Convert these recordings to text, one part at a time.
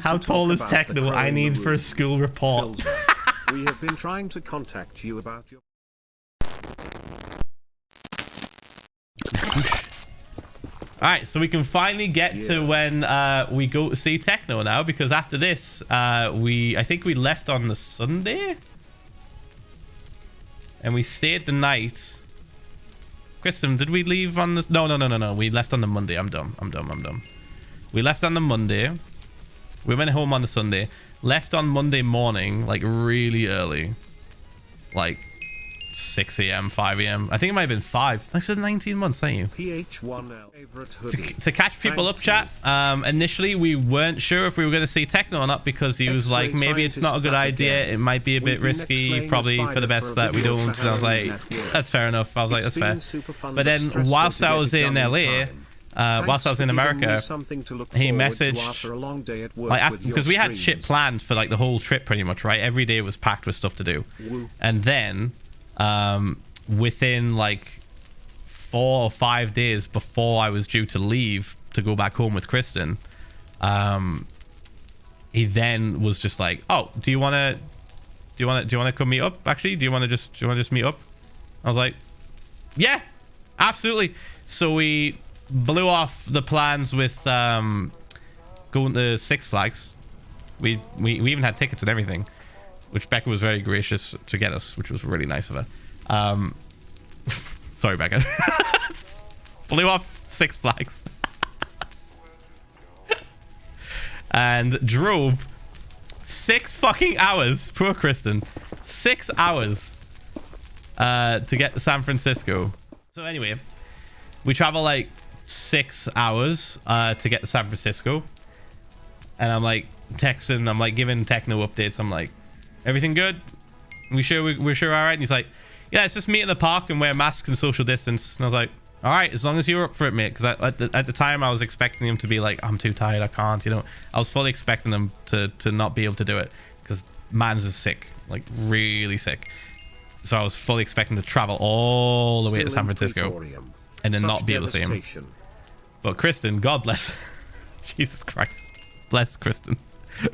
How tall is techno I need for a school report? We have been trying to contact you about your... Alright, so we can finally get to when we go to see techno now, because after this, I think we left on the Sunday? And we stayed the night. Kristen, did we leave on the... No. We left on the Monday. I'm dumb. We left on the Monday. We went home on the Sunday. Left on Monday morning, like really early. Like 6 a.m., 5 a.m. I think it might have been 5. Like, so 19 months, ain't you? To catch people up, chat. Initially, we weren't sure if we were going to see techno or not, because he was like, maybe it's not a good idea. It might be a bit risky. Probably for the best that we don't. And I was like, that's fair enough. I was like, that's fair. But then whilst I was in LA, whilst I was in America, he messaged, like, because we had shit planned for like the whole trip pretty much, right? Every day was packed with stuff to do. And then within like 4 or 5 days before I was due to leave to go back home with Kristen, he then was just like, oh, do you want to come meet up? Actually, do you want to just meet up? I was like, yeah, absolutely. So we blew off the plans with going to Six Flags. We even had tickets and everything, which Becca was very gracious to get us, which was really nice of her. Sorry, Becca. Blew off Six Flags. And drove 6 fucking hours. Poor Kristen. 6 hours to get to San Francisco. So anyway, we travel like 6 hours to get to San Francisco. And I'm like texting, I'm like giving techno updates. I'm like, everything good? We're sure all right? And he's like, yeah, let's just meet in the park and wear masks and social distance. And I was like, all right, as long as you're up for it, mate. Because at the time I was expecting him to be like, I'm too tired, I can't, you know. I was fully expecting them to not be able to do it, because Mans is sick, like really sick. So I was fully expecting to travel all the way to San Francisco and then not be able to see him. But Kristen, God bless. Jesus Christ. Bless Kristen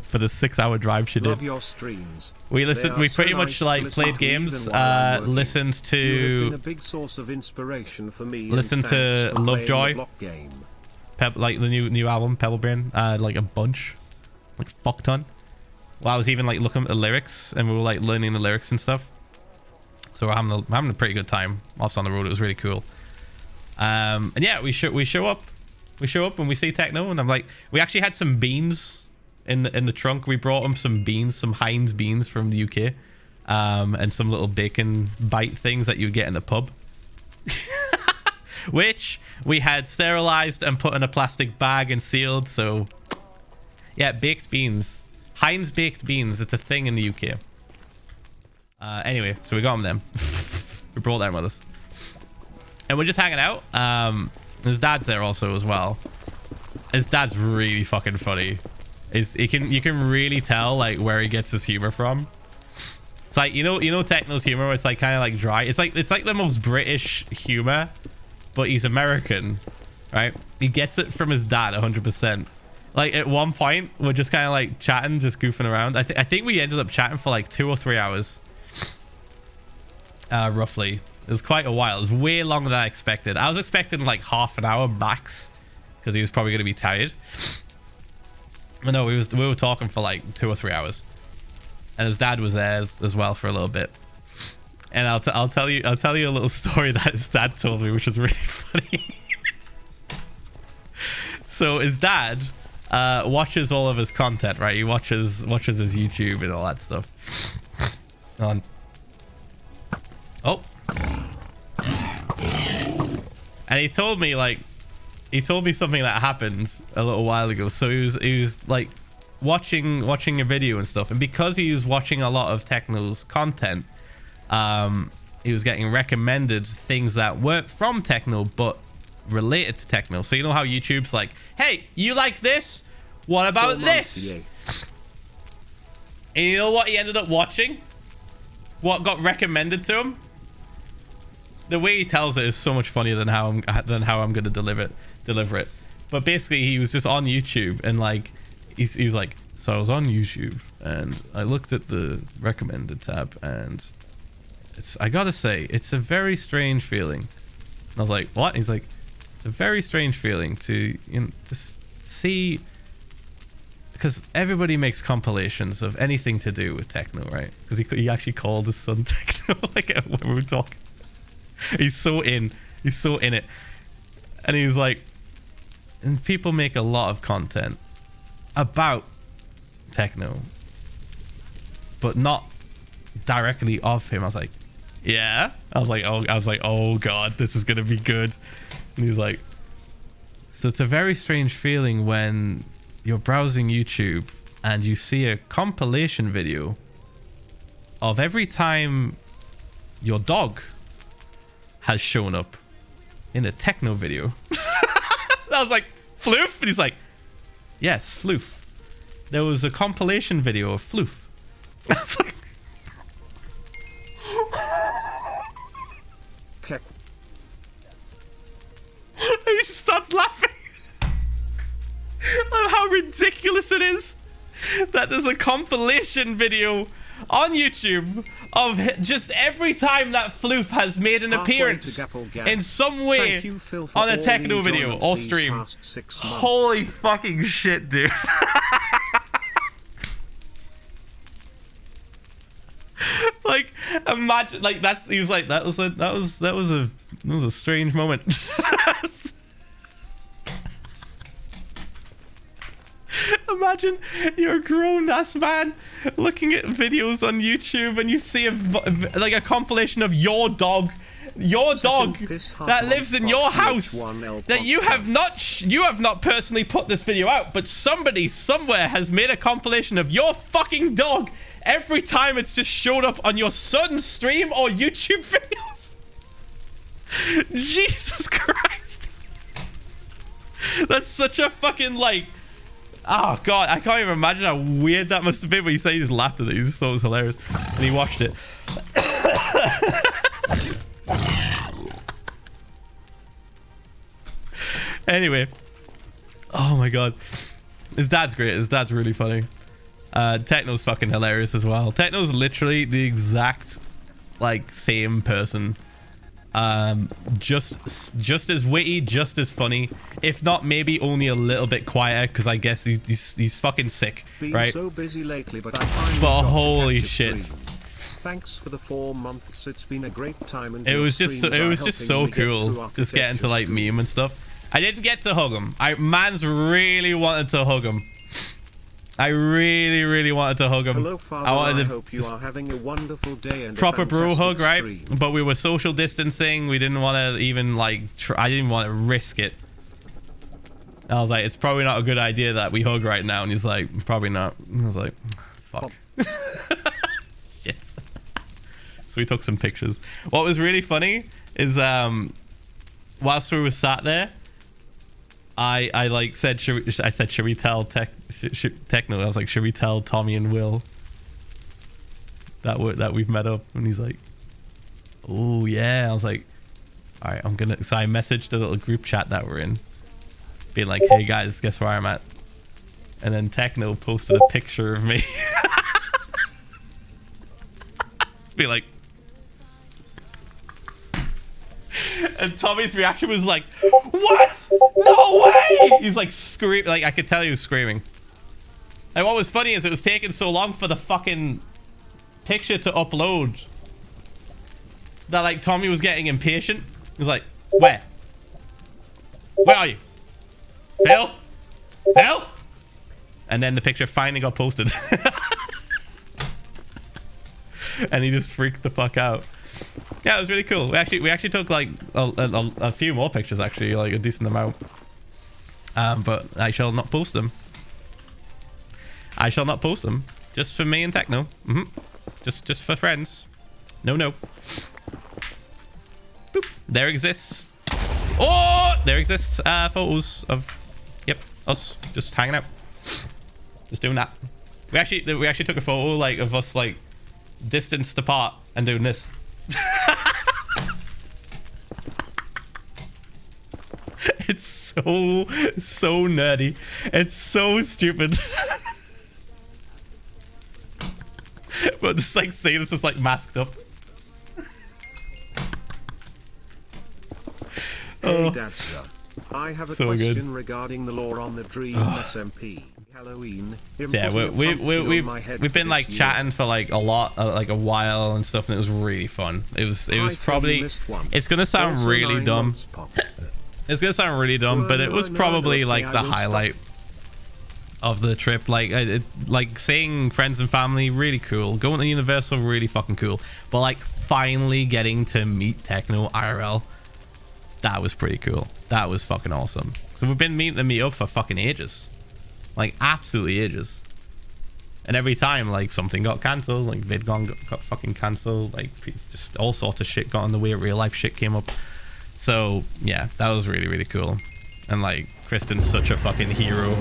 for the 6-hour drive she did. Your streams. We pretty much like played games, listened to a big source of inspiration for me. Listened to Lovejoy, like the new album Pebble Brain, like a bunch, like fuck ton. Well, I was even like looking at the lyrics, and we were like learning the lyrics and stuff. So we're having a pretty good time whilst on the road. It was really cool. And yeah, we show up and we see techno, and I'm like, we actually had some beans in the trunk. We brought him some beans, some Heinz beans from the UK, and some little bacon bite things that you get in the pub, which we had sterilized and put in a plastic bag and sealed. So yeah, baked beans, Heinz baked beans. It's a thing in the UK. Anyway, so we got them. We brought them with us, and we're just hanging out. His dad's there also as well. His dad's really fucking funny. You can really tell like where he gets his humor from. It's like, you know techno's humor where it's like kind of like dry. It's like the most British humor, but he's American, right? He gets it from his dad 100%. Like at one point we're just kind of like chatting, just goofing around. I think we ended up chatting for like 2 or 3 hours, roughly. It was quite a while. It was way longer than I expected. I was expecting like half an hour max, because he was probably going to be tired. But no, we were talking for like 2 or 3 hours, and his dad was there as well for a little bit. And I'll tell you a little story that his dad told me, which is really funny. So his dad watches all of his content, right? He watches his YouTube and all that stuff. Oh. And he told me something that happened a little while ago. So he was like watching a video and stuff, and because he was watching a lot of Techno's content, he was getting recommended things that weren't from Techno but related to Techno. So you know how YouTube's like, hey, you like this? What about this? And you know what he ended up watching? What got recommended to him? The way he tells it is so much funnier than how I'm gonna deliver it. But basically, he was just on YouTube, and like he was like, so I was on YouTube and I looked at the recommended tab, and I gotta say, it's a very strange feeling. And I was like, what? He's like, it's a very strange feeling to, you know, just see, because everybody makes compilations of anything to do with techno, right? Because he actually called his son techno, like when we were talking. He's so in it. And he was like, and people make a lot of content about techno, but not directly of him. I was like, yeah. I was like, oh god, this is gonna be good. And he's like, so it's a very strange feeling when you're browsing YouTube and you see a compilation video of every time your dog has shown up in a techno video. I was like, Floof? And he's like, yes, Floof. There was a compilation video of Floof. I was like, Okay. he starts laughing at how ridiculous it is that there's a compilation video on YouTube of just every time that Floof has made an appearance in some way on a techno video or stream. Holy fucking shit, dude. Like, imagine, like, he was like, that was a strange moment. Imagine you're a grown-ass man looking at videos on YouTube and you see like a compilation of your dog that lives in your house, that you have not personally put this video out, but somebody somewhere has made a compilation of your fucking dog every time it's just showed up on your son's stream or YouTube videos. Jesus Christ. That's such a fucking, like, oh god, I can't even imagine how weird that must have been. But he said he just laughed at it. He just thought it was hilarious. And he watched it. Anyway. Oh my god. His dad's great. His dad's really funny. Techno's fucking hilarious as well. Techno's literally the exact, like, same person. Just as witty, just as funny, if not maybe only a little bit quieter, because I guess he's fucking sick, right? So busy lately, but I finally but got holy to shit. Thanks for the 4 months. It's been a great time, and it was just so cool just getting to like meet him and stuff. I didn't get to hug him. Mans really wanted to hug him. I really wanted to hug him. Hello, Father. I wanted to hope you are having a wonderful day and proper bro hug, right? stream. But we were social distancing. We didn't want to even like I didn't want to risk it. I was like, it's probably not a good idea that we hug right now. And he's like, probably not. And I was like, fuck. Shit. So we took some pictures. What was really funny is whilst we were sat there, I like said, should we tell Techno? I was like, should we tell Tommy and Will that we've met up? And he's like, oh yeah. I was like, all right, I'm gonna. So I messaged a little group chat that we're in, being like, hey guys, guess where I'm at? And then Techno posted a picture of me. It's be like, and Tommy's reaction was like, what? No way! He's like screaming, like I could tell he was screaming. And what was funny is it was taking so long for the fucking picture to upload that like Tommy was getting impatient. He was like, where are you? Phil? And then the picture finally got posted. And he just freaked the fuck out. Yeah, it was really cool. We actually took like a few more pictures, actually, like a decent amount. But I shall not post them. Just for me and Techno. Just for friends. No. Boop. There exists. Oh, there exists photos of, yep, us just hanging out, just doing that. We actually took a photo like of us like distanced apart and doing this. It's so nerdy. It's so stupid. But just like seeing us just like masked up. Hey, Dadster. I have a So question good. regarding the law on the Dream SMP Halloween. Yeah, we've been like chatting for like a while and stuff, and it was really fun. It was probably, it's gonna sound really dumb. It's gonna sound really dumb, but it was probably like the highlight of the trip. Like seeing friends and family, really cool. Going to Universal, really fucking cool. But like finally getting to meet Techno IRL, that was pretty cool. That was fucking awesome. So we've been meeting to meet up for fucking ages. Like absolutely ages. And every time like something got cancelled, like VidCon got fucking cancelled, like just all sorts of shit got in the way, real life shit came up. So yeah, that was really, really cool. And like Kristen's such a fucking hero,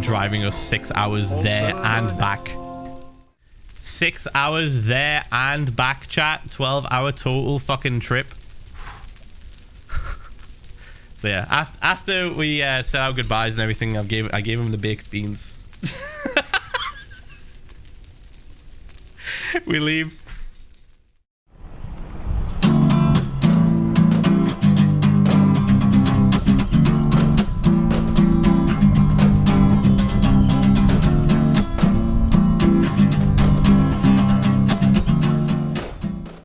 driving us 6 hours there and back. 6 hours there and back, chat. 12-hour total fucking trip. So yeah, after we said our goodbyes and everything, I gave him the baked beans. We leave.